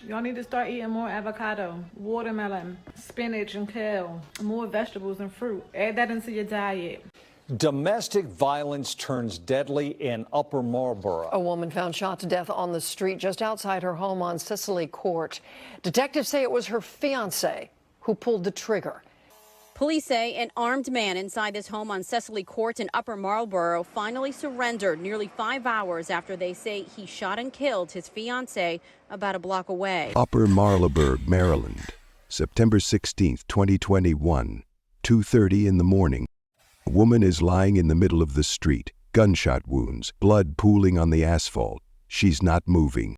Y'all need to start eating more avocado, watermelon, spinach, and kale. More vegetables and fruit. Add that into your diet. Domestic violence turns deadly in Upper Marlboro. A woman found shot to death on the street just outside her home on Cicely Court. Detectives say it was her fiancé who pulled the trigger. Police say an armed man inside this home on Cicely Court in Upper Marlboro finally surrendered nearly 5 hours after they say he shot and killed his fiancée about a block away. Upper Marlboro, Maryland, September 16, 2021, 2:30 in the morning. A woman is lying in the middle of the street, gunshot wounds, blood pooling on the asphalt. She's not moving.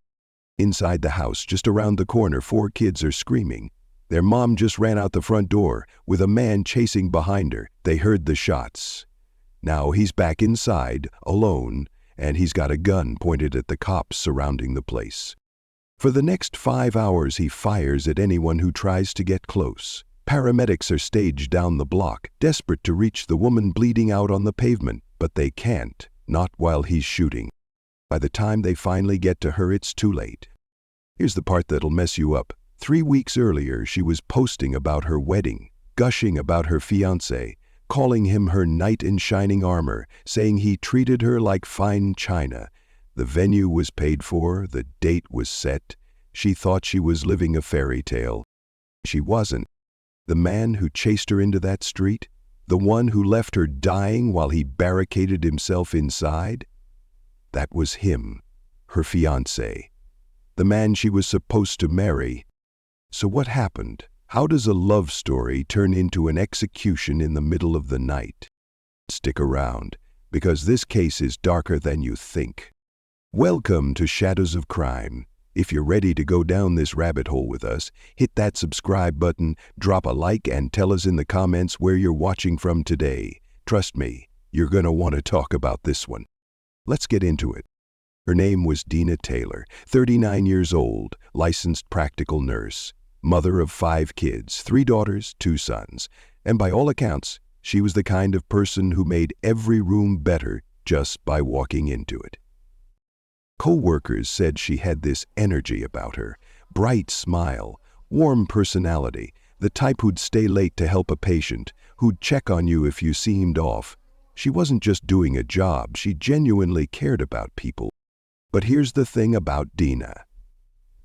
Inside the house, just around the corner, 4 kids are screaming. Their mom just ran out the front door with a man chasing behind her. They heard the shots. Now he's back inside, alone, and he's got a gun pointed at the cops surrounding the place. For the next 5 hours, he fires at anyone who tries to get close. Paramedics are staged down the block, desperate to reach the woman bleeding out on the pavement, but they can't, not while he's shooting. By the time they finally get to her, it's too late. Here's the part that'll mess you up. 3 weeks earlier, she was posting about her wedding, gushing about her fiancé, calling him her knight in shining armor, saying he treated her like fine china. The venue was paid for, the date was set. She thought she was living a fairy tale. She wasn't. The man who chased her into that street, the one who left her dying while he barricaded himself inside, that was him, her fiancé, the man she was supposed to marry. So what happened? How does a love story turn into an execution in the middle of the night? Stick around, because this case is darker than you think. Welcome to Shadows of Crime. If you're ready to go down this rabbit hole with us, hit that subscribe button, drop a like, and tell us in the comments where you're watching from today. Trust me, you're going to want to talk about this one. Let's get into it. Her name was Dena Taylor, 39 years old, licensed practical nurse, mother of 5 kids, 3 daughters, 2 sons, and by all accounts, she was the kind of person who made every room better just by walking into it. Co-workers said she had this energy about her, bright smile, warm personality, the type who'd stay late to help a patient, who'd check on you if you seemed off. She wasn't just doing a job, she genuinely cared about people. But here's the thing about Dena.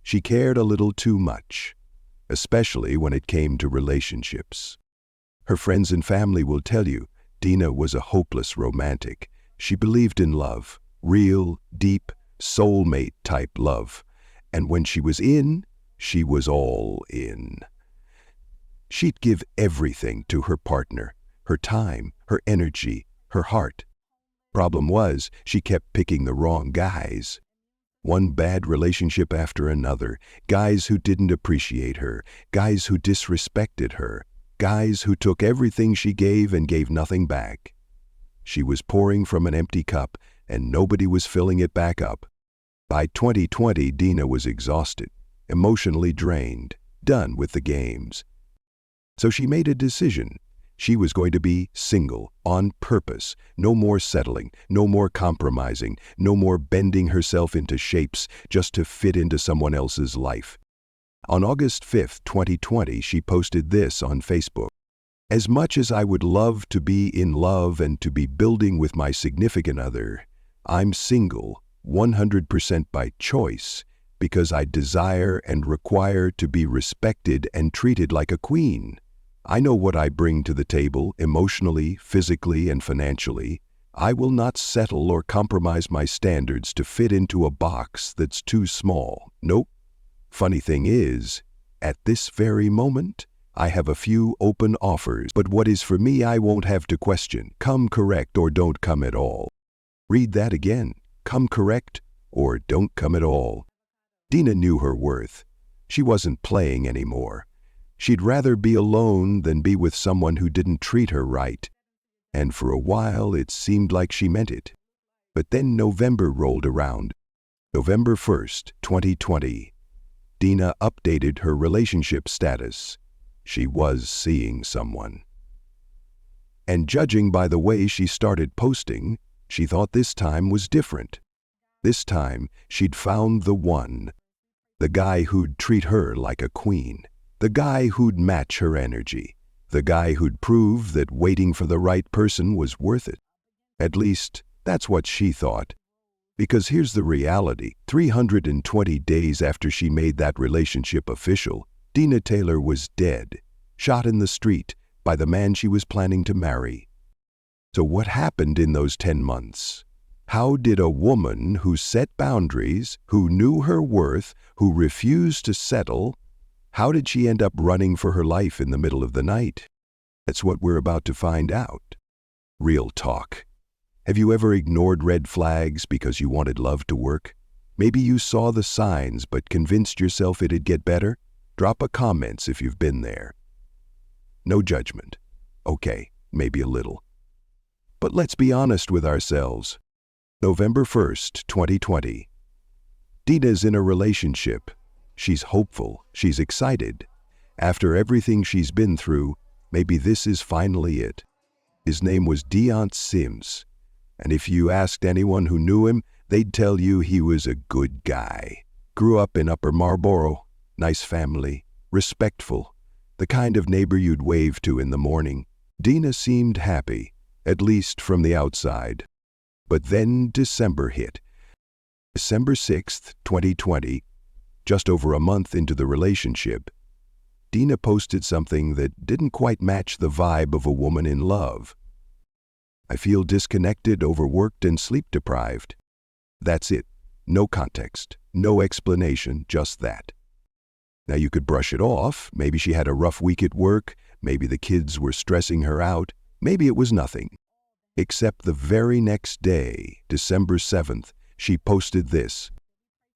She cared a little too much, especially when it came to relationships. Her friends and family will tell you, Dena was a hopeless romantic. She believed in love, real, deep, soulmate-type love. And when she was all in. She'd give everything to her partner, her time, her energy, her heart. Problem was, she kept picking the wrong guys. One bad relationship after another, guys who didn't appreciate her, guys who disrespected her, guys who took everything she gave and gave nothing back. She was pouring from an empty cup, and nobody was filling it back up. By 2020, Dena was exhausted, emotionally drained, done with the games. So she made a decision. She was going to be single, on purpose. No more settling, no more compromising, no more bending herself into shapes just to fit into someone else's life. On August 5, 2020, she posted this on Facebook. As much as I would love to be in love and to be building with my significant other, I'm single, 100% by choice, because I desire and require to be respected and treated like a queen. I know what I bring to the table emotionally, physically, and financially. I will not settle or compromise my standards to fit into a box that's too small. Nope. Funny thing is, at this very moment, I have a few open offers, but what is for me I won't have to question. Come correct or don't come at all. Read that again. Come correct or don't come at all. Dena knew her worth. She wasn't playing anymore. She'd rather be alone than be with someone who didn't treat her right. And for a while it seemed like she meant it. But then November rolled around. November 1st, 2020. Dena updated her relationship status. She was seeing someone. And judging by the way she started posting, she thought this time was different. This time, she'd found the one. The guy who'd treat her like a queen. The guy who'd match her energy. The guy who'd prove that waiting for the right person was worth it. At least, that's what she thought. Because here's the reality. 320 days after she made that relationship official, Dena Taylor was dead, shot in the street by the man she was planning to marry. So what happened in those 10 months? How did a woman who set boundaries, who knew her worth, who refused to settle, how did she end up running for her life in the middle of the night? That's what we're about to find out. Real talk. Have you ever ignored red flags because you wanted love to work? Maybe you saw the signs but convinced yourself it'd get better? Drop a comment if you've been there. No judgment. Okay, maybe a little. But let's be honest with ourselves. November 1st, 2020. Dena's in a relationship. She's hopeful. She's excited. After everything she's been through, maybe this is finally it. His name was Deon Sims. And if you asked anyone who knew him, they'd tell you he was a good guy. Grew up in Upper Marlboro, nice family, respectful, the kind of neighbor you'd wave to in the morning. Dena seemed happy, at least from the outside. But then December hit. December 6th, 2020, just over a month into the relationship, Dena posted something that didn't quite match the vibe of a woman in love. I feel disconnected, overworked, and sleep-deprived. That's it. No context, no explanation, just that. Now you could brush it off. Maybe she had a rough week at work. Maybe the kids were stressing her out. Maybe it was nothing. Except the very next day, December 7th, she posted this.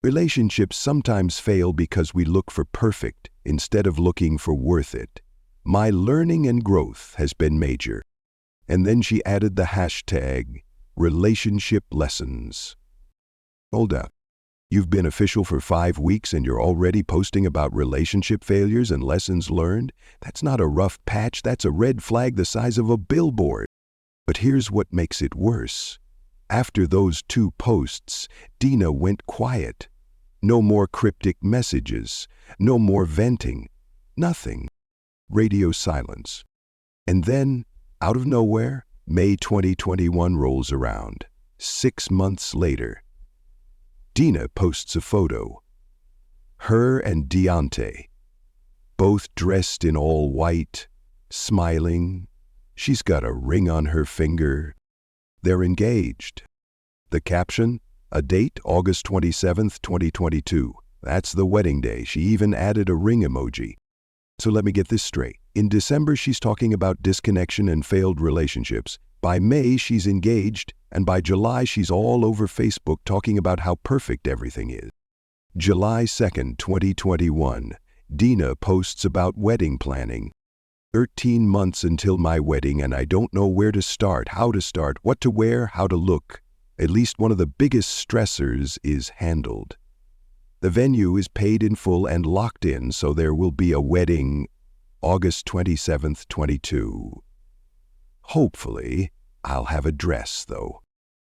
Relationships sometimes fail because we look for perfect instead of looking for worth it. My learning and growth has been major. And then she added the hashtag, relationship lessons. Hold up. You've been official for 5 weeks and you're already posting about relationship failures and lessons learned? That's not a rough patch, that's a red flag the size of a billboard. But here's what makes it worse. After those 2 posts, Dena went quiet. No more cryptic messages, no more venting, nothing. Radio silence. And then, out of nowhere, May 2021 rolls around. 6 months later, Dena posts a photo. Her and Deontay, both dressed in all white, smiling. She's got a ring on her finger. They're engaged. The caption, a date, August 27th, 2022. That's the wedding day. She even added a ring emoji. So let me get this straight. In December, she's talking about disconnection and failed relationships. By May, she's engaged, and by July, she's all over Facebook talking about how perfect everything is. July 2nd, 2021, Dena posts about wedding planning. 13 months until my wedding, and I don't know where to start, how to start, what to wear, how to look. At least one of the biggest stressors is handled. The venue is paid in full and locked in, so there will be a wedding August 27th, 22. Hopefully, I'll have a dress, though.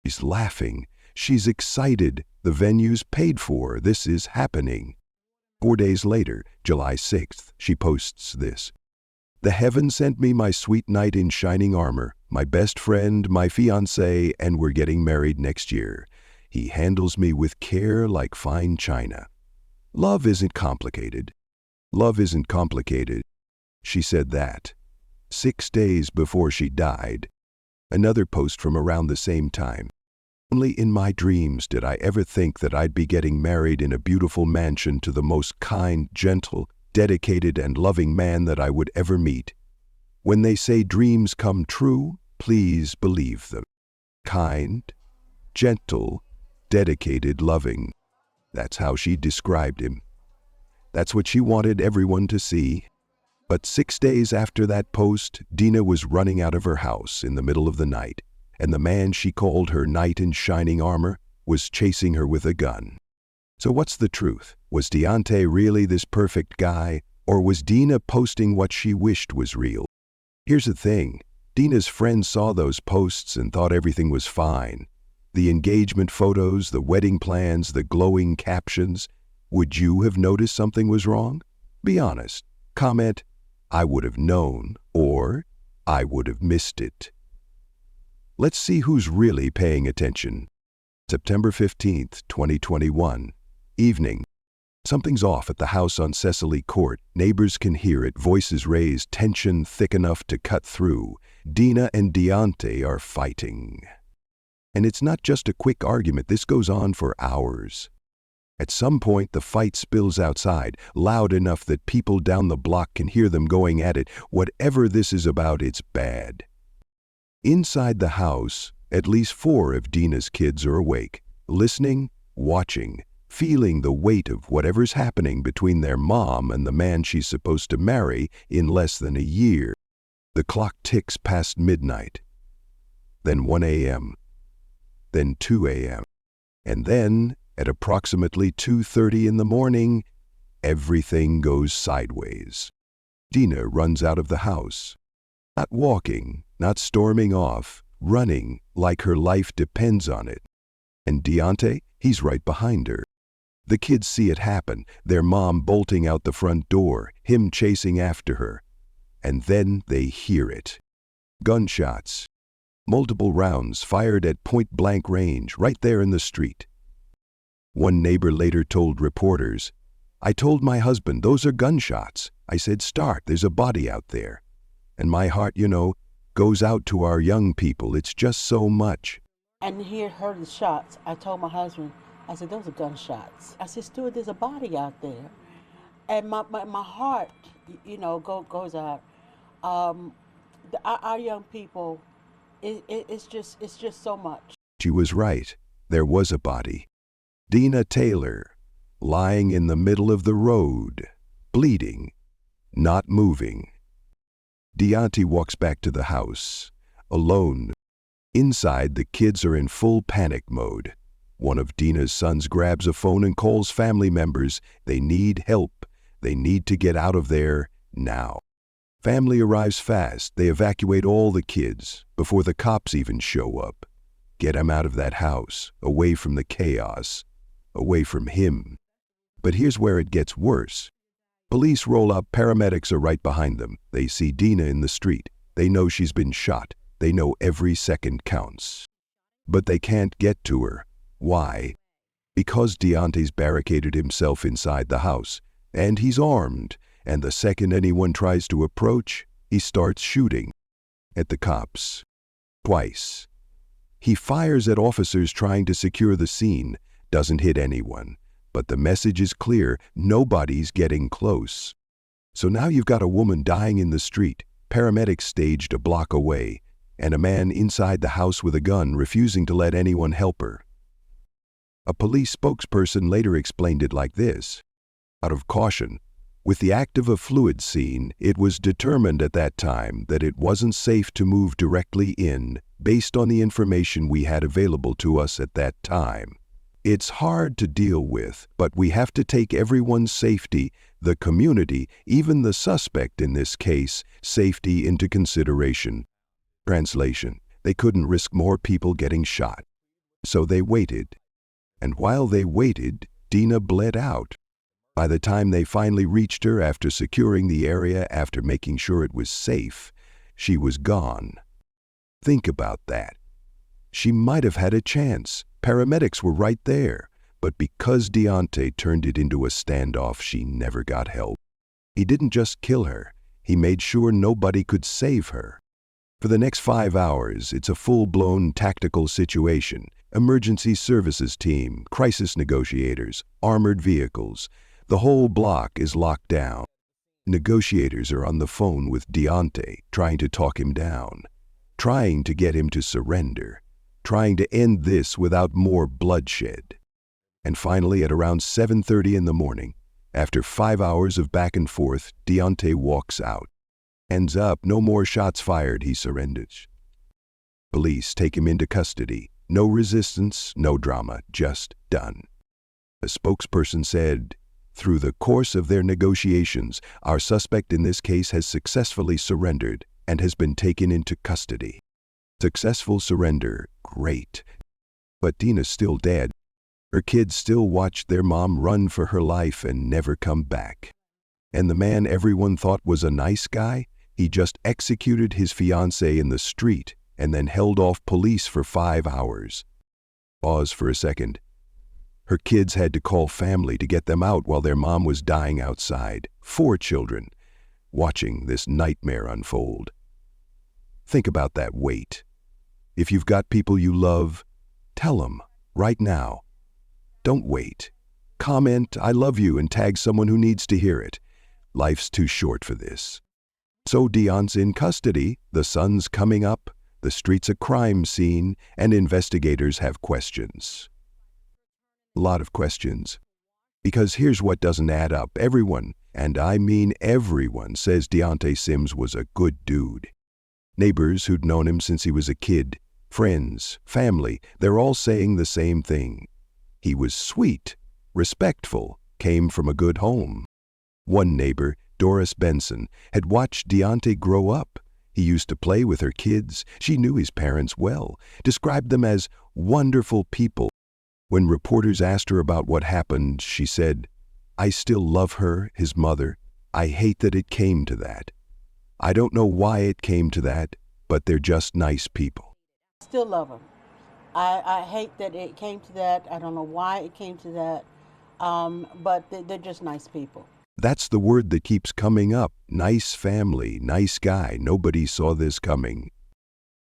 She's laughing. She's excited. The venue's paid for. This is happening. 4 days later, July 6th, she posts this. The heaven sent me my sweet knight in shining armor, my best friend, my fiancé, and we're getting married next year. He handles me with care like fine china. Love isn't complicated. Love isn't complicated. She said that. 6 days before she died. Another post from around the same time. Only in my dreams did I ever think that I'd be getting married in a beautiful mansion to the most kind, gentle, dedicated, and loving man that I would ever meet. When they say dreams come true, please believe them. Kind, gentle, dedicated, loving. That's how she described him. That's what she wanted everyone to see. But 6 days after that post, Dena was running out of her house in the middle of the night, and the man she called her knight in shining armor was chasing her with a gun. So what's the truth? Was Deontay really this perfect guy, or was Dena posting what she wished was real? Here's the thing. Dena's friends saw those posts and thought everything was fine. The engagement photos, the wedding plans, the glowing captions. Would you have noticed something was wrong? Be honest. Comment, "I would have known," or "I would have missed it." Let's see who's really paying attention. September 15th, 2021. Evening. Something's off at the house on Cecily Court. Neighbors can hear it, voices raised, tension thick enough to cut through. Dena and Deontay are fighting. And it's not just a quick argument, this goes on for hours. At some point, the fight spills outside, loud enough that people down the block can hear them going at it. Whatever this is about, it's bad. Inside the house, at least 4 of Dena's kids are awake, listening, watching, feeling the weight of whatever's happening between their mom and the man she's supposed to marry in less than a year. The clock ticks past midnight, then 1 a.m., then 2 a.m., and then, at approximately 2:30 in the morning, everything goes sideways. Dena runs out of the house. Not walking, not storming off, running like her life depends on it. And Deontay, he's right behind her. The kids see it happen, their mom bolting out the front door, him chasing after her. And then they hear it. Gunshots. Multiple rounds fired at point-blank range right there in the street. One neighbor later told reporters, "I told my husband, those are gunshots. I said, start, there's a body out there. And my heart, goes out to our young people. It's just so much." And he had heard the shots. I told my husband, I said, "Those are gunshots." I said, "Stuart, there's a body out there." And my heart, goes out. Our young people, it's just so much. She was right. There was a body. Dena Taylor, lying in the middle of the road, bleeding, not moving. Deontay walks back to the house, alone. Inside, the kids are in full panic mode. One of Dena's sons grabs a phone and calls family members. They need help. They need to get out of there now. Family arrives fast. They evacuate all the kids before the cops even show up. Get him out of that house, away from the chaos, away from him. But here's where it gets worse. Police roll up, paramedics are right behind them. They see Dena in the street. They know she's been shot. They know every second counts. But they can't get to her. Why? Because Deontay's barricaded himself inside the house, and he's armed, and the second anyone tries to approach, he starts shooting at the cops. Twice. He fires at officers trying to secure the scene, doesn't hit anyone, but the message is clear, nobody's getting close. So now you've got a woman dying in the street, paramedics staged a block away, and a man inside the house with a gun refusing to let anyone help her. A police spokesperson later explained it like this: out of caution, with the active of fluid scene, it was determined at that time that it wasn't safe to move directly in based on the information we had available to us at that time. It's hard to deal with, but we have to take everyone's safety, the community, even the suspect in this case, safety into consideration. Translation: they couldn't risk more people getting shot. So they waited. And while they waited, Dena bled out. By the time they finally reached her after securing the area, after making sure it was safe, she was gone. Think about that. She might have had a chance. Paramedics were right there. But because Deontay turned it into a standoff, she never got help. He didn't just kill her. He made sure nobody could save her. For the next 5 hours, it's a full-blown tactical situation. Emergency services team, crisis negotiators, armored vehicles. The whole block is locked down. Negotiators are on the phone with Deontay, trying to talk him down, trying to get him to surrender, trying to end this without more bloodshed. And finally, at around 7:30 in the morning, after 5 hours of back and forth, Deontay walks out. Ends up, no more shots fired, he surrenders. Police take him into custody. No resistance, no drama, just done. A spokesperson said, "Through the course of their negotiations, our suspect in this case has successfully surrendered and has been taken into custody." Successful surrender, great. But Dena's still dead. Her kids still watched their mom run for her life and never come back. And the man everyone thought was a nice guy, he just executed his fiancée in the street and then held off police for 5 hours. Pause for a second. Her kids had to call family to get them out while their mom was dying outside. 4 children, watching this nightmare unfold. Think about that weight. If you've got people you love, tell them right now. Don't wait. Comment, "I love you," and tag someone who needs to hear it. Life's too short for this. So Dena's in custody, the sun's coming up, the street's a crime scene, and investigators have questions. A lot of questions. Because here's what doesn't add up. Everyone, and I mean everyone, says Deontay Sims was a good dude. Neighbors who'd known him since he was a kid, friends, family, they're all saying the same thing. He was sweet, respectful, came from a good home. One neighbor, Doris Benson, had watched Deontay grow up. He used to play with her kids. She knew his parents well, described them as wonderful people. When reporters asked her about what happened, she said, "I still love her, his mother. I hate that it came to that. I don't know why it came to that, but they're just nice people." Still love them. I hate that it came to that. I don't know why it came to that, but they're just nice people. That's the word that keeps coming up. Nice family, nice guy. Nobody saw this coming.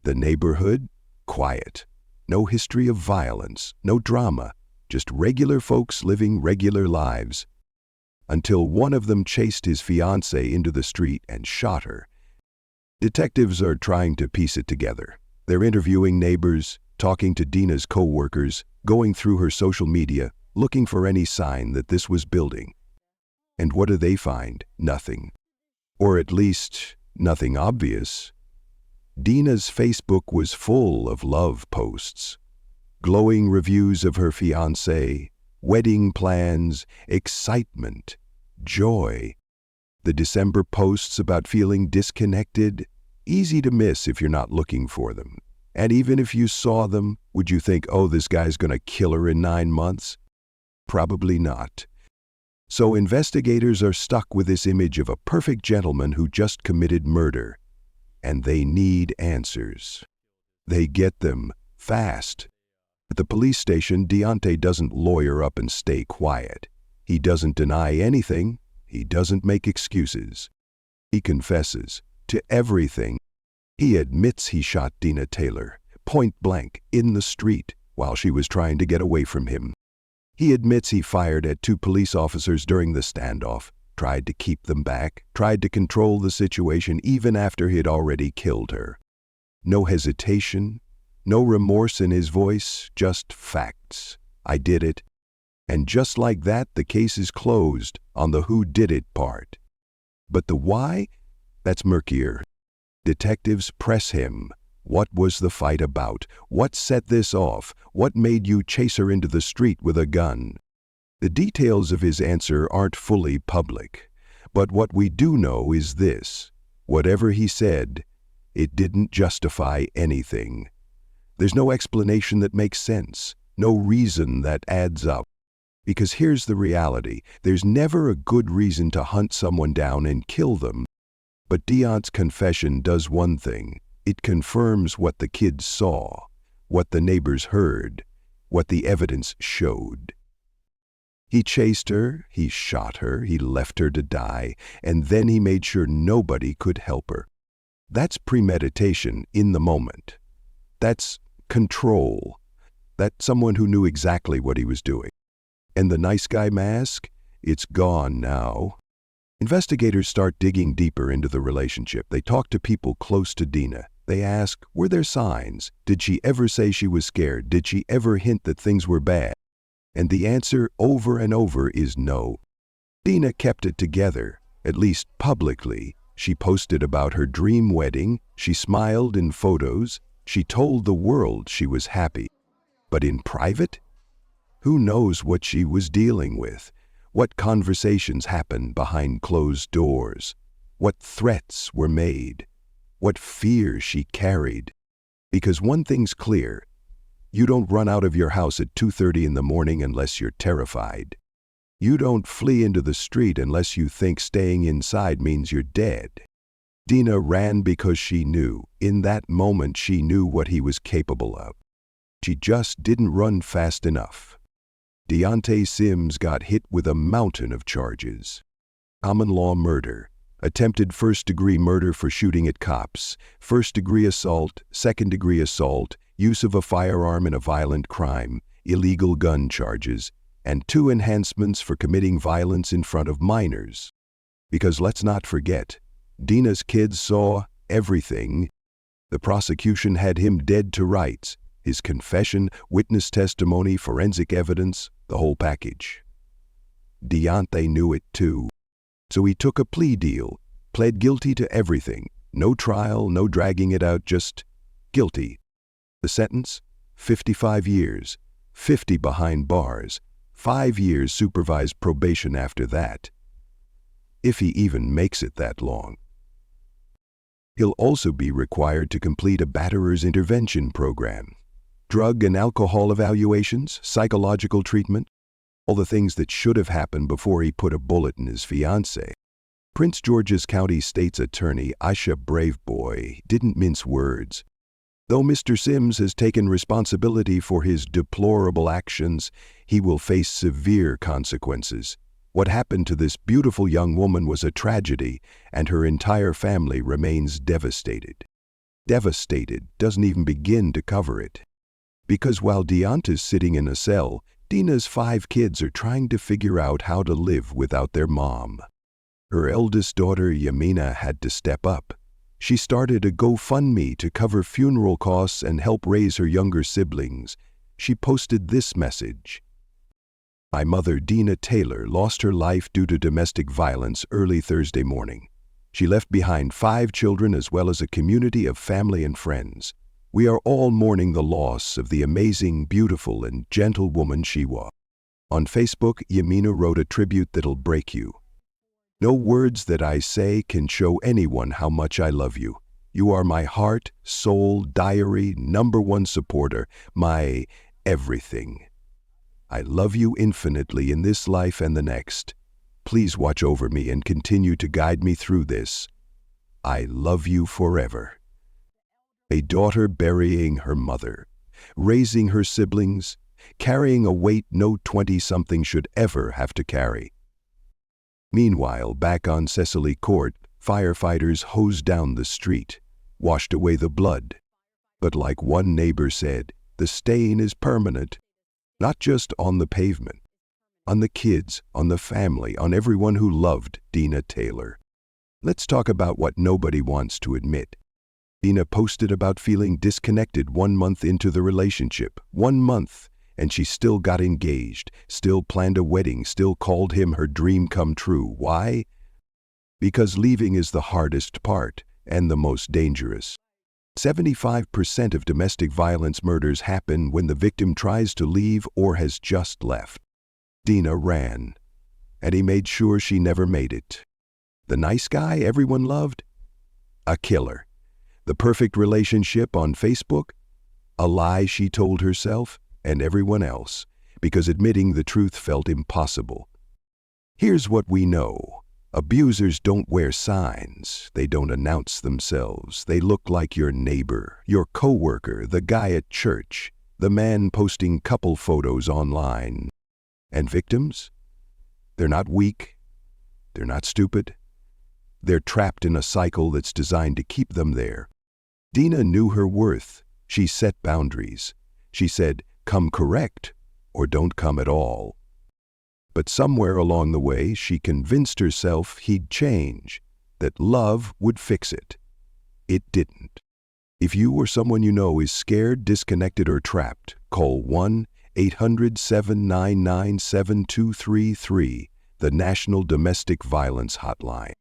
The neighborhood? Quiet. No history of violence, no drama, just regular folks living regular lives. Until one of them chased his fiancée into the street and shot her. Detectives are trying to piece it together. They're interviewing neighbors, talking to Dena's co-workers, going through her social media, looking for any sign that this was building. And what do they find? Nothing. Or at least, nothing obvious. Dena's Facebook was full of love posts. Glowing reviews of her fiancé, wedding plans, excitement, joy. The December posts about feeling disconnected, easy to miss if you're not looking for them. And even if you saw them, would you think, "Oh, this guy's gonna kill her in 9 months? Probably not. So investigators are stuck with this image of a perfect gentleman who just committed murder. And they need answers. They get them fast. At the police station, Deontay doesn't lawyer up and stay quiet. He doesn't deny anything. He doesn't make excuses. He confesses to everything. He admits he shot Dena Taylor, point blank, in the street, while she was trying to get away from him. He admits he fired at 2 police officers during the standoff, tried to keep them back, tried to control the situation even after he had already killed her. No hesitation, no remorse in his voice, just facts. I did it. And just like that, the case is closed on the who did it part. But the why? That's murkier. Detectives press him. What was the fight about? What set this off? What made you chase her into the street with a gun? The details of his answer aren't fully public. But what we do know is this. Whatever he said, it didn't justify anything. There's no explanation that makes sense, no reason that adds up. Because here's the reality. There's never a good reason to hunt someone down and kill them. But Deontay's confession does one thing. It confirms what the kids saw, what the neighbors heard, what the evidence showed. He chased her, he shot her, he left her to die, and then he made sure nobody could help her. That's premeditation in the moment. That's control. That's someone who knew exactly what he was doing. And the nice guy mask? It's gone now. Investigators start digging deeper into the relationship. They talk to people close to Dena. They ask, were there signs? Did she ever say she was scared? Did she ever hint that things were bad? And the answer over and over is no. Dena kept it together, at least publicly. She posted about her dream wedding. She smiled in photos. She told the world she was happy. But in private? Who knows what she was dealing with? What conversations happened behind closed doors? What threats were made? What fear she carried? Because one thing's clear. You don't run out of your house at 2:30 in the morning unless you're terrified. You don't flee into the street unless you think staying inside means you're dead. Dena ran because she knew, in that moment she knew what he was capable of. She just didn't run fast enough. Deontay Sims got hit with a mountain of charges. Common law murder, attempted first-degree murder for shooting at cops, first-degree assault, second-degree assault, use of a firearm in a violent crime, illegal gun charges, and 2 enhancements for committing violence in front of minors. Because let's not forget, Dena's kids saw everything. The prosecution had him dead to rights, his confession, witness testimony, forensic evidence, the whole package. Deontay knew it too. So he took a plea deal, pled guilty to everything. No trial, no dragging it out, just guilty. The sentence? 55 years, 50 behind bars, 5 years supervised probation after that. If he even makes it that long. He'll also be required to complete a batterer's intervention program. Drug and alcohol evaluations, psychological treatment, all the things that should have happened before he put a bullet in his fiancé. Prince George's County State's Attorney Aisha Braveboy didn't mince words. Though Mr. Sims has taken responsibility for his deplorable actions, he will face severe consequences. What happened to this beautiful young woman was a tragedy, and her entire family remains devastated. Devastated doesn't even begin to cover it. Because while Deontay's sitting in a cell, Dena's 5 kids are trying to figure out how to live without their mom. Her eldest daughter, Yamina, had to step up. She started a GoFundMe to cover funeral costs and help raise her younger siblings. She posted this message. My mother, Dena Taylor, lost her life due to domestic violence early Thursday morning. She left behind 5 children as well as a community of family and friends. We are all mourning the loss of the amazing, beautiful, and gentle woman she was. On Facebook, Yamina wrote a tribute that'll break you. No words that I say can show anyone how much I love you. You are my heart, soul, diary, #1 supporter, my everything. I love you infinitely in this life and the next. Please watch over me and continue to guide me through this. I love you forever. A daughter burying her mother, raising her siblings, carrying a weight no 20-something should ever have to carry. Meanwhile, back on Cecily Court, firefighters hosed down the street, washed away the blood. But like one neighbor said, the stain is permanent, not just on the pavement, on the kids, on the family, on everyone who loved Dena Taylor. Let's talk about what nobody wants to admit. Dena posted about feeling disconnected 1 month into the relationship. 1 month. And she still got engaged, still planned a wedding, still called him her dream come true. Why? Because leaving is the hardest part and the most dangerous. 75% of domestic violence murders happen when the victim tries to leave or has just left. Dena ran, and he made sure she never made it. The nice guy everyone loved? A killer. The perfect relationship on Facebook? A lie she told herself and everyone else, because admitting the truth felt impossible. Here's what we know. Abusers don't wear signs. They don't announce themselves. They look like your neighbor, your coworker, the guy at church, the man posting couple photos online. And victims? They're not weak. They're not stupid. They're trapped in a cycle that's designed to keep them there. Dena knew her worth. She set boundaries. She said, come correct, or don't come at all. But somewhere along the way, she convinced herself he'd change, that love would fix it. It didn't. If you or someone you know is scared, disconnected, or trapped, call 1-800-799-7233, the National Domestic Violence Hotline.